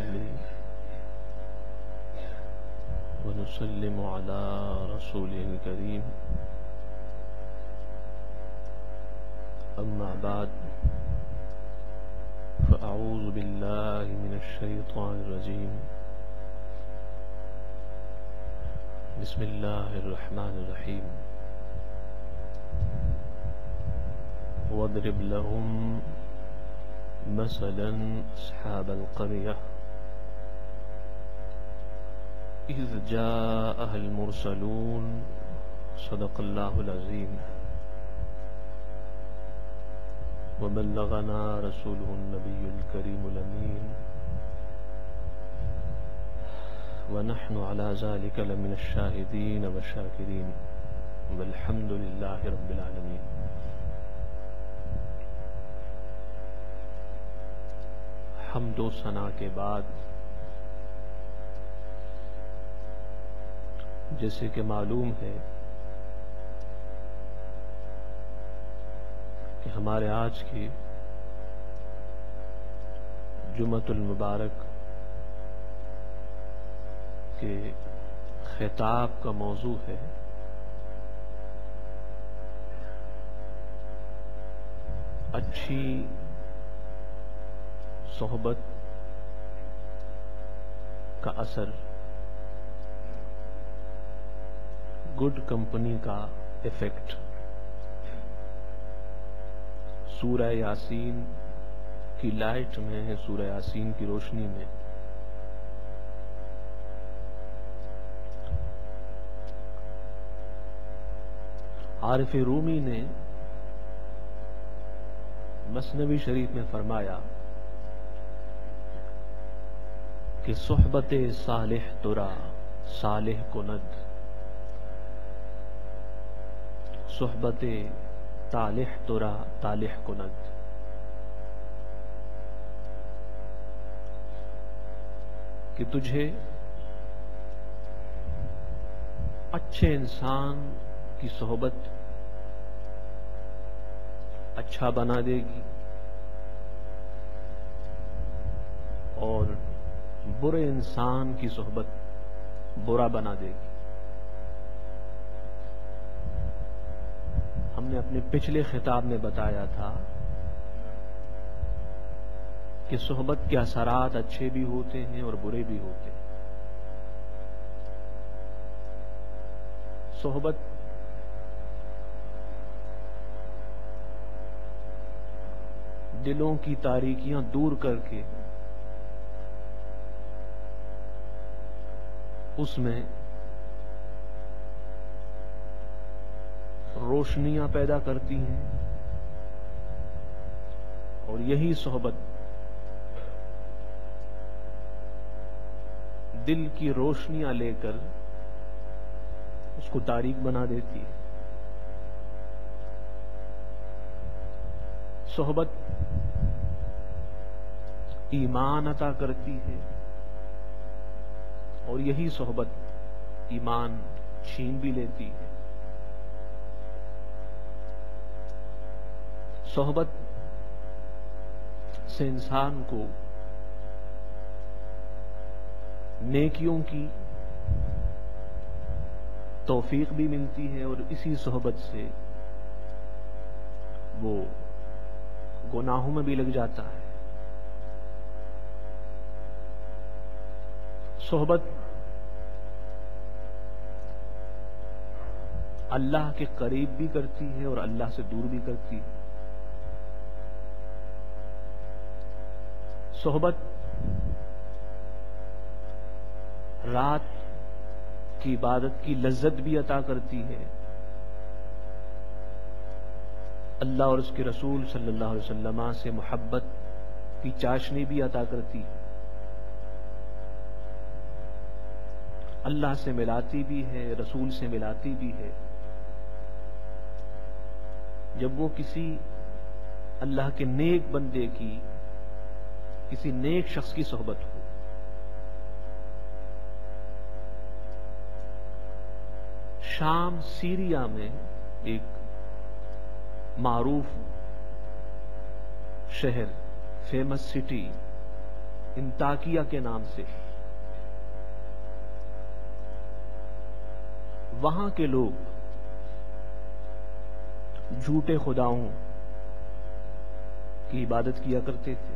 ونصلي ونسلم على رسوله الكريم. أما بعد، فأعوذ بالله من الشيطان الرجيم. بسم الله الرحمن الرحيم. واضرب لهم مثلا أصحاب القرية إذ جاءها المرسلون. صدق الله العظيم. وبلغنا رسوله النبي الكريم الأمين، ونحن على ذلك لمن الشاهدين والشاكرين، والحمد لله رب العالمين. حمد و ثنا کے بعد، جیسے کہ معلوم ہے کہ ہمارے آج کی جمعۃ المبارک کے خطاب کا موضوع ہے اچھی صحبت کا اثر، گڈ کمپنی کا ایفیکٹ. سورہ یاسین کی لائٹ میں، سورہ یاسین کی روشنی میں عارف رومی نے مثنوی شریف میں فرمایا کہ صحبت صالح ترا صالح کند، صحبت طالح ترا طالح کند. کہ تجھے اچھے انسان کی صحبت اچھا بنا دے گی اور برے انسان کی صحبت برا بنا دے گی. ہم نے اپنے پچھلے خطاب میں بتایا تھا کہ صحبت کے اثرات اچھے بھی ہوتے ہیں اور برے بھی ہوتے ہیں. صحبت دلوں کی تاریکیاں دور کر کے اس میں روشنیاں پیدا کرتی ہیں، اور یہی صحبت دل کی روشنیاں لے کر اس کو تاریک بنا دیتی ہے. صحبت ایمان عطا کرتی ہے، اور یہی صحبت ایمان چھین بھی لیتی ہے. صحبت سے انسان کو نیکیوں کی توفیق بھی ملتی ہے، اور اسی صحبت سے وہ گناہوں میں بھی لگ جاتا ہے. صحبت اللہ کے قریب بھی کرتی ہے اور اللہ سے دور بھی کرتی ہے. صحبت رات کی عبادت کی لذت بھی عطا کرتی ہے. اللہ اور اس کے رسول صلی اللہ علیہ وسلم سے محبت کی چاشنی بھی عطا کرتی ہے. اللہ سے ملاتی بھی ہے، رسول سے ملاتی بھی ہے. جب وہ کسی اللہ کے نیک بندے کی، کسی نیک شخص کی صحبت ہو. شام سیریا میں ایک معروف شہر، فیمس سٹی انطاکیہ کے نام سے. وہاں کے لوگ جھوٹے خداؤں کی عبادت کیا کرتے تھے.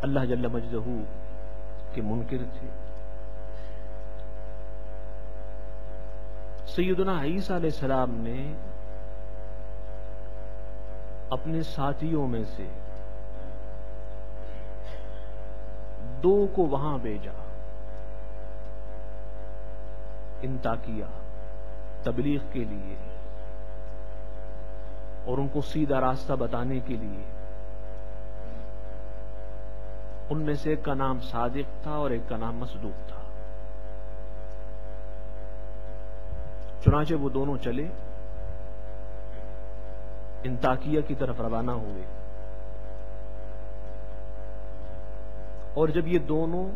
اللہ جل مجدہ کے منکر تھے. سیدنا عیسیٰ علیہ السلام نے اپنے ساتھیوں میں سے 2 کو وہاں بھیجا انطاکیہ تبلیغ کے لیے اور ان کو سیدھا راستہ بتانے کے لیے. ان میں سے ایک کا نام صادق تھا اور ایک کا نام مصدوق تھا. چنانچہ وہ دونوں چلے انطاکیہ کی طرف روانہ ہوئے. اور جب یہ دونوں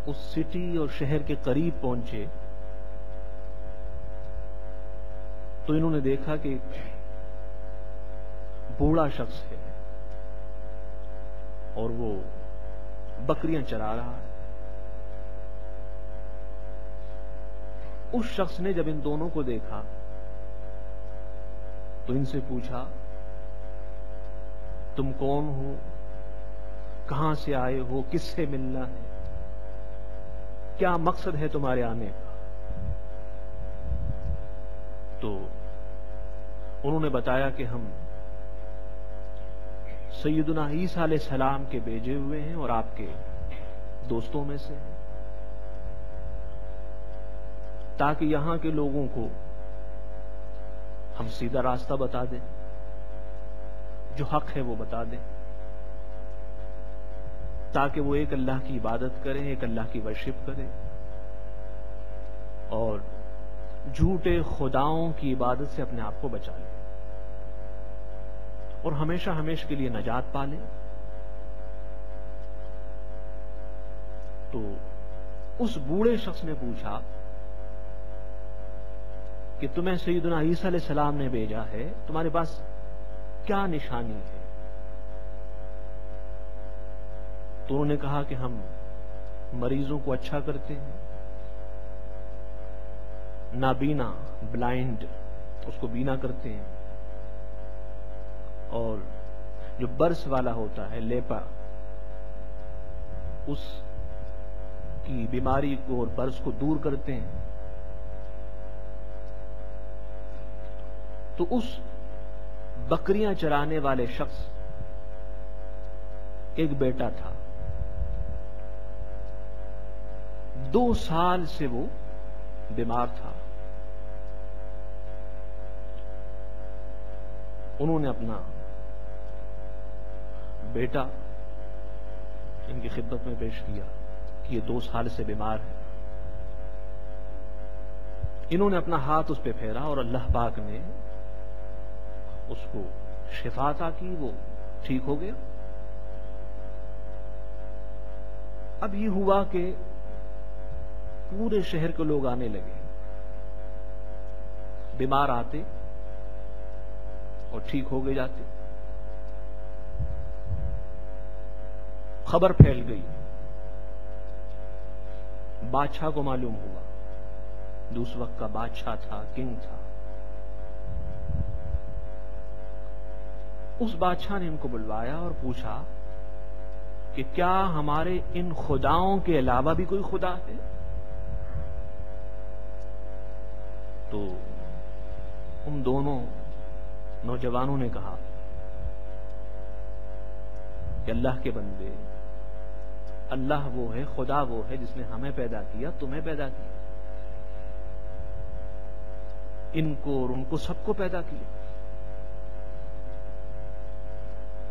اس سٹی اور شہر کے قریب پہنچے تو انہوں نے دیکھا کہ ایک بوڑھا شخص ہے اور وہ بکریاں چرا رہا ہے. اس شخص نے جب ان دونوں کو دیکھا تو ان سے پوچھا تم کون ہو, کہاں سے آئے ہو, کس سے ملنا ہے, کیا مقصد ہے تمہارے آنے کا؟ تو انہوں نے بتایا کہ ہم سیدنا عیسیٰ علیہ السلام کے بھیجے ہوئے ہیں اور آپ کے دوستوں میں سے ہیں, تاکہ یہاں کے لوگوں کو ہم سیدھا راستہ بتا دیں, جو حق ہے وہ بتا دیں, تاکہ وہ ایک اللہ کی عبادت کریں, ایک اللہ کی ورشپ کریں اور جھوٹے خداؤں کی عبادت سے اپنے آپ کو بچا لیں اور ہمیشہ ہمیشہ کے لیے نجات پا لیں. تو اس بوڑھے شخص نے پوچھا کہ تمہیں سیدنا عیسیٰ علیہ السلام نے بھیجا ہے, تمہارے پاس کیا نشانی ہے؟ تو انہوں نے کہا کہ ہم مریضوں کو اچھا کرتے ہیں, نابینا بلائنڈ اس کو بینا کرتے ہیں, اور جو برس والا ہوتا ہے لیپا اس کی بیماری کو اور برس کو دور کرتے ہیں. تو اس بکریاں چرانے والے شخص ایک بیٹا تھا, 2 سال سے وہ بیمار تھا. انہوں نے اپنا بیٹا ان کی خدمت میں پیش کیا کہ یہ 2 سال سے بیمار ہے. انہوں نے اپنا ہاتھ اس پہ پھیرا اور اللہ پاک نے اس کو شفا عطا کی, وہ ٹھیک ہو گیا. اب یہ ہوا کہ پورے شہر کے لوگ آنے لگے, بیمار آتے اور ٹھیک ہو گئے جاتے. خبر پھیل گئی, بادشاہ کو معلوم ہوا, جو اس وقت کا بادشاہ تھا, کنگ تھا. اس بادشاہ نے ان کو بلوایا اور پوچھا کہ کیا ہمارے ان خداؤں کے علاوہ بھی کوئی خدا ہے؟ تو ان دونوں نوجوانوں نے کہا کہ اللہ کے بندے, اللہ وہ ہے, خدا وہ ہے جس نے ہمیں پیدا کیا, تمہیں پیدا کیا, ان کو اور ان کو سب کو پیدا کیا.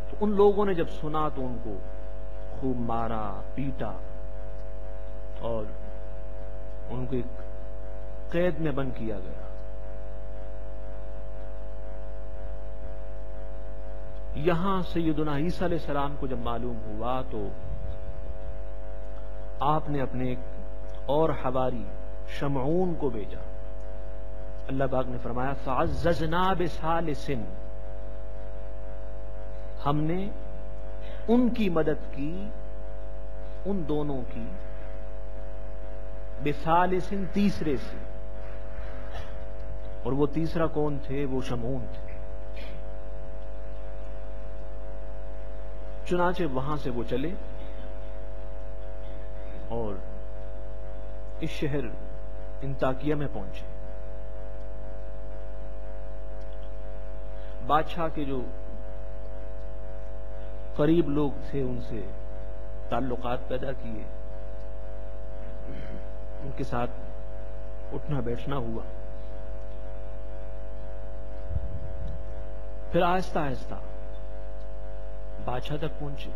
تو ان لوگوں نے جب سنا تو ان کو خوب مارا, پیٹا اور ان کو ایک قید میں بند کیا گیا. یہاں سیدنا عیسیٰ علیہ السلام کو جب معلوم ہوا تو آپ نے اپنے ایک اور حواری شمعون کو بھیجا. اللہ پاک نے فرمایا فَعَزَّزْنَا بِثَالِثٍ, ہم نے ان کی مدد کی، ان دونوں کی، بثالث، تیسرے سے، اور وہ تیسرا کون تھے؟ وہ شمعون تھے۔ چنانچہ وہاں سے وہ چلے اور اس شہر انطاکیہ میں پہنچے۔ بادشاہ کے جو قریب لوگ تھے ان سے تعلقات پیدا کیے، ان کے ساتھ اٹھنا بیٹھنا ہوا۔ پھر آہستہ آہستہ بادشاہ تک پہنچے۔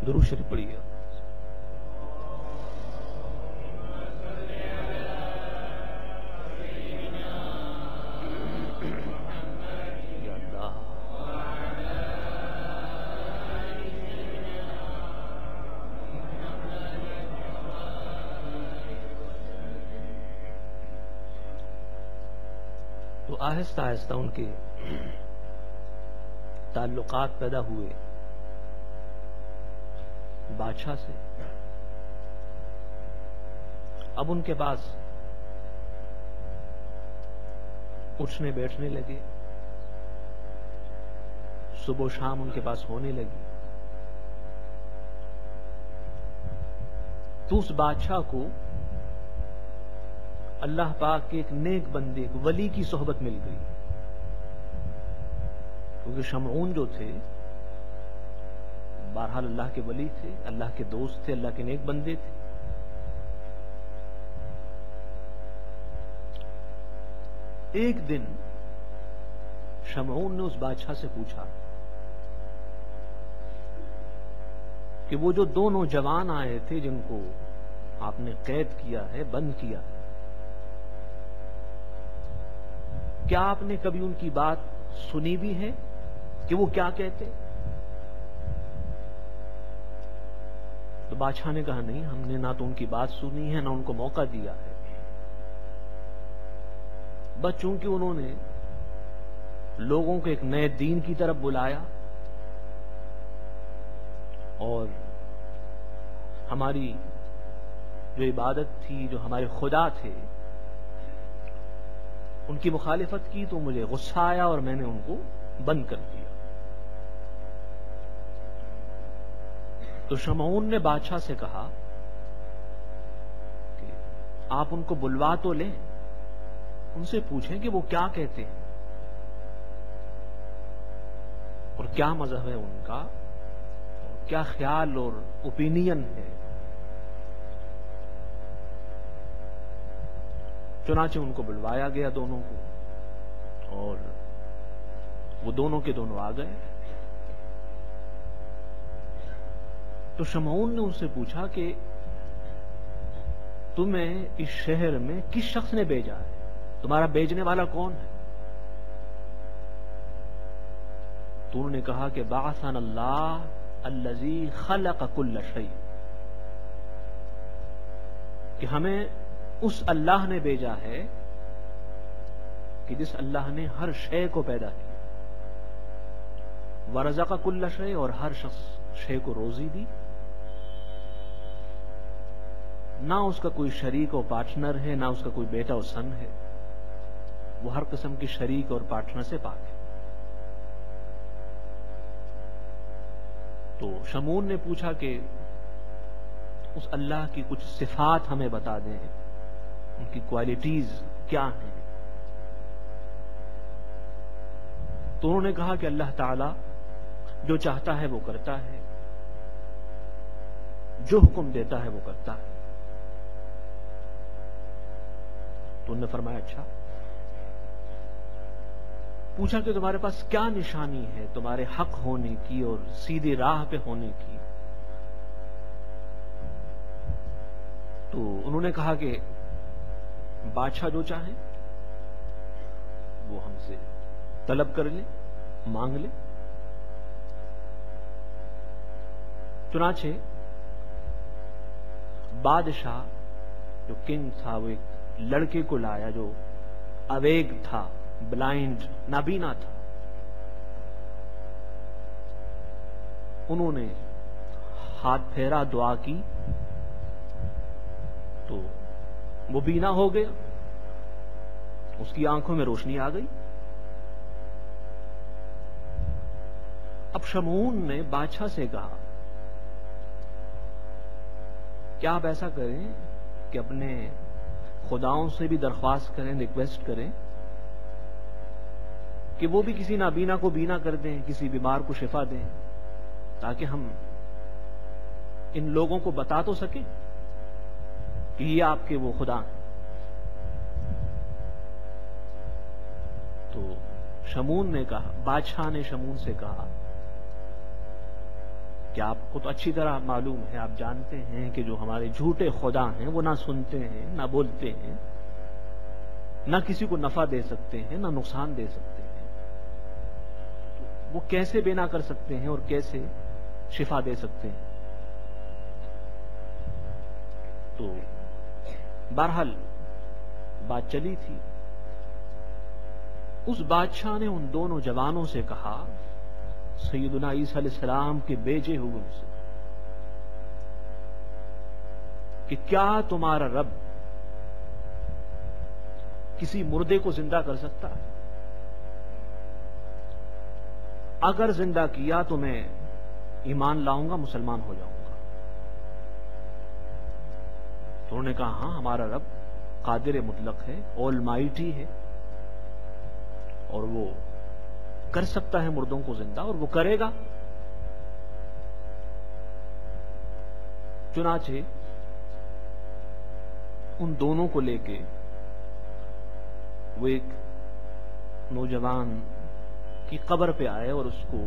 درود شریف پڑھیے۔ تو آہستہ آہستہ ان کے تعلقات پیدا ہوئے بادشاہ سے۔ اب ان کے پاس اٹھنے بیٹھنے لگے، صبح و شام ان کے پاس ہونے لگی۔ تو اس بادشاہ کو اللہ پاک کے ایک نیک بندے، ایک ولی کی صحبت مل گئی، کیونکہ شمعون جو تھے بہرحال اللہ کے ولی تھے، اللہ کے دوست تھے، اللہ کے نیک بندے تھے۔ ایک دن شمعون نے اس بادشاہ سے پوچھا کہ وہ جو دو نوجوان آئے تھے جن کو آپ نے قید کیا ہے، بند کیا ہے، کیا آپ نے کبھی ان کی بات سنی بھی ہے کہ وہ کیا کہتے؟ تو بادشاہ نے کہا نہیں، ہم نے نہ تو ان کی بات سنی ہے نہ ان کو موقع دیا ہے، بس چونکہ انہوں نے لوگوں کو ایک نئے دین کی طرف بلایا اور ہماری جو عبادت تھی، جو ہمارے خدا تھے، ان کی مخالفت کی تو مجھے غصہ آیا اور میں نے ان کو بند کر دیا۔ تو شمعون نے بادشاہ سے کہا کہ آپ ان کو بلوا تو لیں، ان سے پوچھیں کہ وہ کیا کہتے ہیں اور کیا مذہب ہے ان کا، کیا خیال اور اوپینین ہے۔ چنانچہ ان کو بلوایا گیا دونوں کو، اور وہ دونوں کے دونوں آ گئے۔ تو شمعون نے ان سے پوچھا کہ تمہیں اس شہر میں کس شخص نے بھیجا ہے؟ تمہارا بھیجنے والا کون ہے؟ تو انہوں نے کہا کہ بعثنا اللہ الذی خلق کل شیء، کہ ہمیں اس اللہ نے بھیجا ہے کہ جس اللہ نے ہر شے کو پیدا کیا، ورزق کل شیء، اور ہر شخص شے کو روزی دی، نہ اس کا کوئی شریک اور پارٹنر ہے، نہ اس کا کوئی بیٹا اور سن ہے، وہ ہر قسم کی شریک اور پارٹنر سے پاک ہے۔ تو شمعون نے پوچھا کہ اس اللہ کی کچھ صفات ہمیں بتا دیں، ان کی کوالٹیز کیا ہیں۔ تو انہوں نے کہا کہ اللہ تعالی جو چاہتا ہے وہ کرتا ہے، جو حکم دیتا ہے وہ کرتا ہے۔ تو انہوں نے فرمایا اچھا، پوچھا کہ تمہارے پاس کیا نشانی ہے تمہارے حق ہونے کی اور سیدھی راہ پہ ہونے کی؟ تو انہوں نے کہا کہ بادشاہ جو چاہے وہ ہم سے طلب کر لے، مانگ لے۔ چنانچہ بادشاہ جو کنگ تھا وہ ایک لڑکے کو لایا جو اویگ تھا، بلائنڈ، نابینا تھا۔ انہوں نے ہاتھ پھیرا، دعا کی تو وہ بینا ہو گیا، اس کی آنکھوں میں روشنی آ گئی۔ اب شمعون نے بادشاہ سے کہا کیا آپ ایسا کریں کہ اپنے خداؤں سے بھی درخواست کریں، ریکویسٹ کریں کہ وہ بھی کسی نابینا کو بینا کر دیں، کسی بیمار کو شفا دیں، تاکہ ہم ان لوگوں کو بتا تو سکیں کہ یہ آپ کے وہ خدا ہیں۔ تو شمعون نے کہا، بادشاہ نے شمعون سے کہا کہ آپ کو تو اچھی طرح معلوم ہے، آپ جانتے ہیں کہ جو ہمارے جھوٹے خدا ہیں وہ نہ سنتے ہیں، نہ بولتے ہیں، نہ کسی کو نفع دے سکتے ہیں، نہ نقصان دے سکتے ہیں، وہ کیسے بینا کر سکتے ہیں اور کیسے شفا دے سکتے ہیں؟ تو بہرحال بات چلی تھی۔ اس بادشاہ نے ان دونوں جوانوں سے کہا، سیدنا عیسیٰ علیہ السلام کے بھیجے ہوئے سے، کہ کیا تمہارا رب کسی مردے کو زندہ کر سکتا ہے؟ اگر زندہ کیا تو میں ایمان لاؤں گا، مسلمان ہو جاؤں گا۔ تو انہوں نے کہا ہاں، ہمارا رب قادر مطلق ہے، آل مائٹی ہے، اور وہ کر سکتا ہے مردوں کو زندہ، اور وہ کرے گا۔ چنانچہ ان دونوں کو لے کے وہ ایک نوجوان کی قبر پہ آئے اور اس کو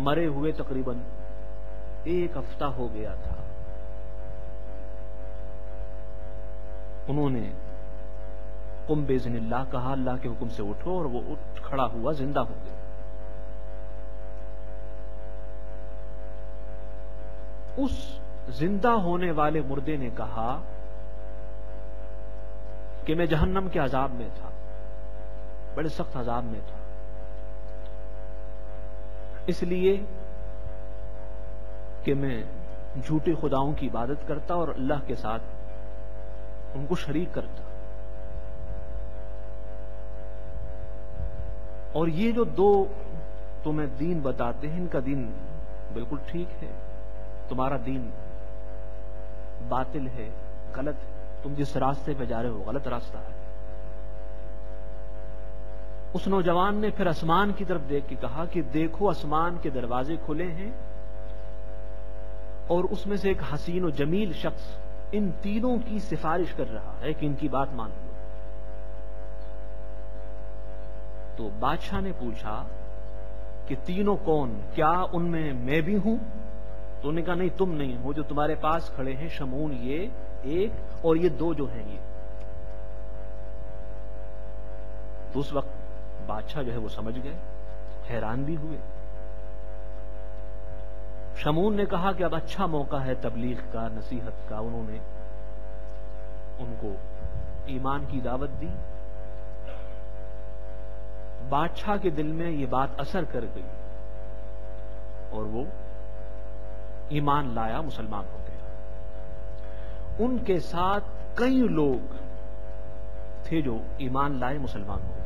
مرے ہوئے تقریباً 1 ہفتہ ہو گیا تھا۔ انہوں نے قم باذن اللہ کہا، اللہ کے حکم سے اٹھو، اور وہ اٹھ کھڑا ہوا، زندہ ہو گیا۔ اس زندہ ہونے والے مردے نے کہا کہ میں جہنم کے عذاب میں تھا، بڑے سخت عذاب میں تھا، اس لیے کہ میں جھوٹے خداؤں کی عبادت کرتا اور اللہ کے ساتھ ان کو شریک کرتا۔ اور یہ جو دو تمہیں دین بتاتے ہیں، ان کا دین بالکل ٹھیک ہے، تمہارا دین باطل ہے، غلط ہے، تم جس راستے پہ جا رہے ہو غلط راستہ ہے۔ اس نوجوان نے پھر آسمان کی طرف دیکھ کے کہا کہ دیکھو، آسمان کے دروازے کھلے ہیں، اور اس میں سے ایک حسین و جمیل شخص ان تینوں کی سفارش کر رہا ہے کہ ان کی بات مان لو۔ تو بادشاہ نے پوچھا کہ تینوں کون؟ کیا ان میں بھی ہوں؟ تو انہوں نے کہا نہیں، تم نہیں ہو، جو تمہارے پاس کھڑے ہیں شمعون یہ ایک، اور یہ دو جو ہیں یہ۔ تو اس وقت بادشاہ جو ہے وہ سمجھ گئے، حیران بھی ہوئے۔ شمعون نے کہا کہ اب اچھا موقع ہے تبلیغ کا، نصیحت کا۔ انہوں نے ان کو ایمان کی دعوت دی۔ بادشاہ کے دل میں یہ بات اثر کر گئی اور وہ ایمان لایا، مسلمان ہو گیا۔ ان کے ساتھ کئی لوگ تھے جو ایمان لائے، مسلمان ہو گئے۔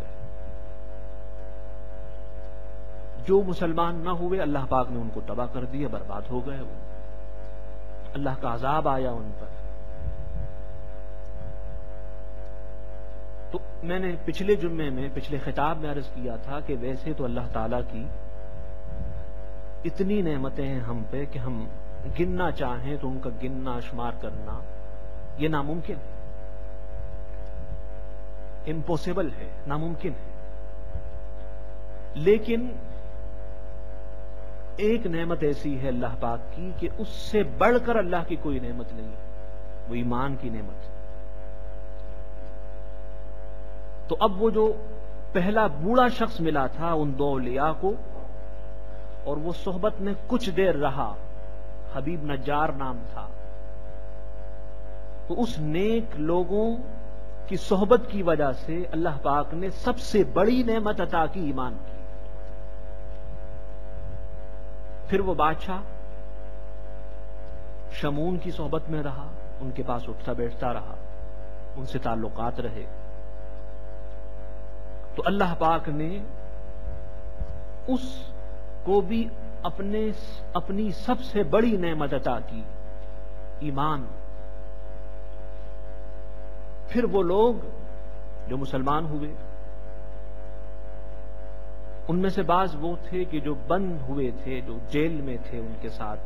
جو مسلمان نہ ہوئے اللہ پاک نے ان کو تباہ کر دیا، برباد ہو گئے، وہ اللہ کا عذاب آیا ان پر۔ تو میں نے پچھلے جمعے میں، پچھلے خطاب میں عرض کیا تھا کہ ویسے تو اللہ تعالیٰ کی اتنی نعمتیں ہیں ہم پہ کہ ہم گننا چاہیں تو ان کا گننا، شمار کرنا یہ ناممکن ہے، امپوسیبل ہے، ناممکن ہے۔ لیکن ایک نعمت ایسی ہے اللہ پاک کی کہ اس سے بڑھ کر اللہ کی کوئی نعمت نہیں ہے، وہ ایمان کی نعمت ہے۔ تو اب وہ جو پہلا بوڑھا شخص ملا تھا ان دو اولیاء کو، اور وہ صحبت میں کچھ دیر رہا، حبیب نجار نام تھا، تو اس نیک لوگوں کی صحبت کی وجہ سے اللہ پاک نے سب سے بڑی نعمت عطا کی، ایمان کی۔ پھر وہ بادشاہ شمون کی صحبت میں رہا، ان کے پاس اٹھتا بیٹھتا رہا، ان سے تعلقات رہے. تو اللہ پاک نے اس کو بھی اپنی سب سے بڑی نعمت عطا کی، ایمان. پھر وہ لوگ جو مسلمان ہوئے، ان میں سے بعض وہ تھے کہ جو بند ہوئے تھے، جو جیل میں تھے ان کے ساتھ،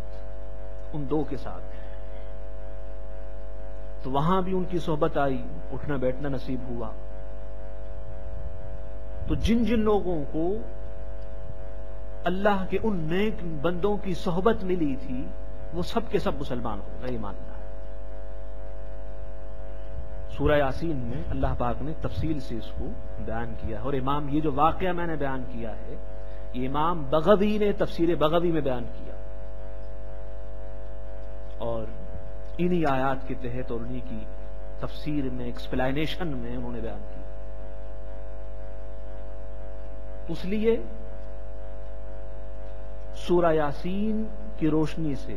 ان دو کے ساتھ، تو وہاں بھی ان کی صحبت آئی، اٹھنا بیٹھنا نصیب ہوا. تو جن جن لوگوں کو اللہ کے ان نیک بندوں کی صحبت ملی تھی، وہ سب کے سب مسلمان ہو گئے. ایمان اللہ. سورہ یاسین میں اللہ پاک نے تفصیل سے اس کو بیان کیا ہے. اور امام، یہ جو واقعہ میں نے بیان کیا ہے، یہ امام بغوی نے تفسیر بغوی میں بیان کیا، اور انہی آیات کے تحت اور انہی کی تفسیر میں، ایکسپلینیشن میں انہوں نے بیان کیا. اس لیے سورہ یاسین کی روشنی سے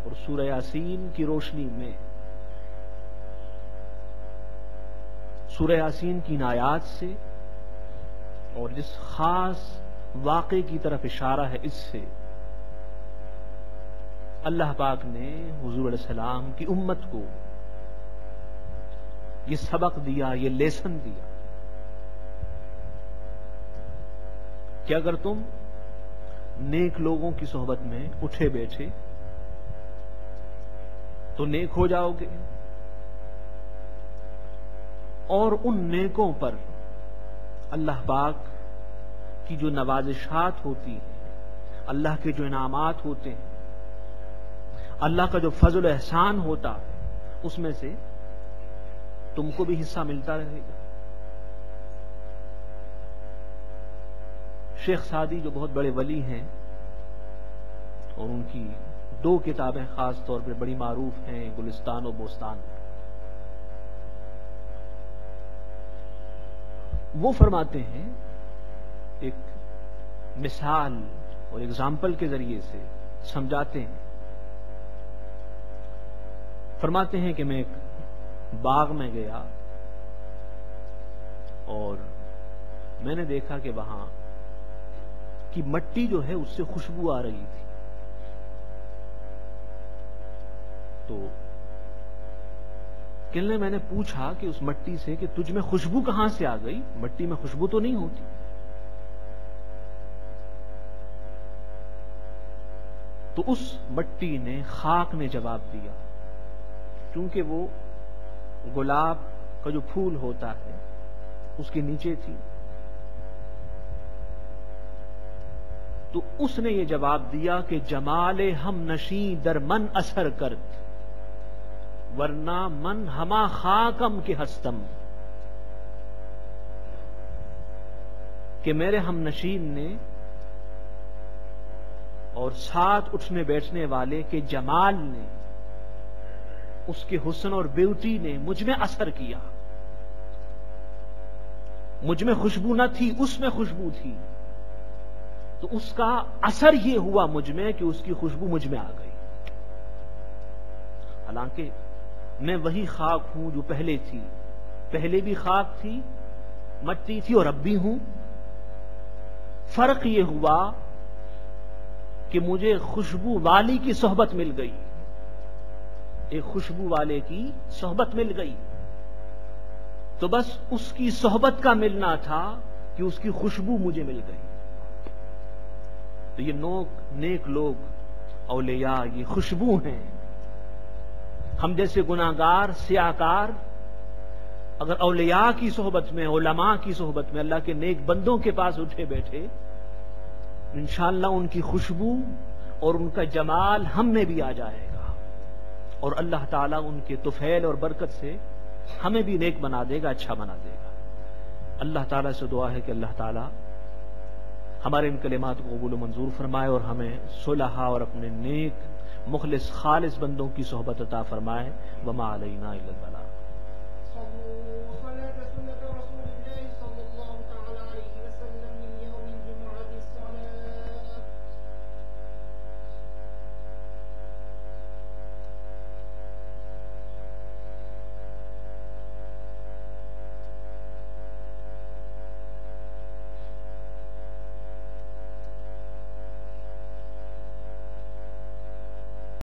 اور سورہ یاسین کی روشنی میں، سورہ یاسین کی آیات سے اور جس خاص واقعے کی طرف اشارہ ہے، اس سے اللہ پاک نے حضور علیہ السلام کی امت کو یہ سبق دیا، یہ لیسن دیا کہ اگر تم نیک لوگوں کی صحبت میں اٹھے بیٹھے تو نیک ہو جاؤ گے، اور ان نیکوں پر اللہ پاک کی جو نوازشات ہوتی ہیں، اللہ کے جو انعامات ہوتے ہیں، اللہ کا جو فضل و احسان ہوتا ہے، اس میں سے تم کو بھی حصہ ملتا رہے گا. شیخ سعدی جو بہت بڑے ولی ہیں، اور ان کی 2 کتابیں خاص طور پر بڑی معروف ہیں، گلستان و بوستان، وہ فرماتے ہیں، ایک مثال اور ایگزامپل کے ذریعے سے سمجھاتے ہیں. فرماتے ہیں کہ میں ایک باغ میں گیا اور میں نے دیکھا کہ وہاں کی مٹی جو ہے اس سے خوشبو آ رہی تھی. تو میں نے پوچھا کہ اس مٹی سے کہ تجھ میں خوشبو کہاں سے آ گئی؟ مٹی میں خوشبو تو نہیں ہوتی. تو اس مٹی نے، خاک نے جواب دیا، کیونکہ وہ گلاب کا جو پھول ہوتا ہے اس کے نیچے تھی. تو اس نے یہ جواب دیا کہ جمال ہم نشیں در من اثر کرد، ورنہ من ہما خاکم کے ہستم. کہ میرے ہم نشین نے اور ساتھ اٹھنے بیٹھنے والے کے جمال نے، اس کے حسن اور بیوٹی نے مجھ میں اثر کیا. مجھ میں خوشبو نہ تھی، اس میں خوشبو تھی. تو اس کا اثر یہ ہوا مجھ میں کہ اس کی خوشبو مجھ میں آ گئی. حالانکہ میں وہی خاک ہوں جو پہلے تھی، پہلے بھی خاک تھی، مٹی تھی، اور اب بھی ہوں. فرق یہ ہوا کہ مجھے خوشبو والی کی صحبت مل گئی، ایک خوشبو والے کی صحبت مل گئی. تو بس اس کی صحبت کا ملنا تھا کہ اس کی خوشبو مجھے مل گئی. تو یہ نیک لوگ، اولیاء، یہ خوشبو ہیں. ہم جیسے گناہگار، سیاہکار، اگر اولیاء کی صحبت میں، علماء کی صحبت میں، اللہ کے نیک بندوں کے پاس اٹھے بیٹھے، انشاءاللہ ان کی خوشبو اور ان کا جمال ہم میں بھی آ جائے گا، اور اللہ تعالیٰ ان کے طفیل اور برکت سے ہمیں بھی نیک بنا دے گا، اچھا بنا دے گا. اللہ تعالیٰ سے دعا ہے کہ اللہ تعالیٰ ہمارے ان کلمات کو قبول و منظور فرمائے، اور ہمیں صلحاء اور اپنے نیک مخلص خالص بندوں کی صحبت عطا فرمائے. وما علینا الا البلاغ.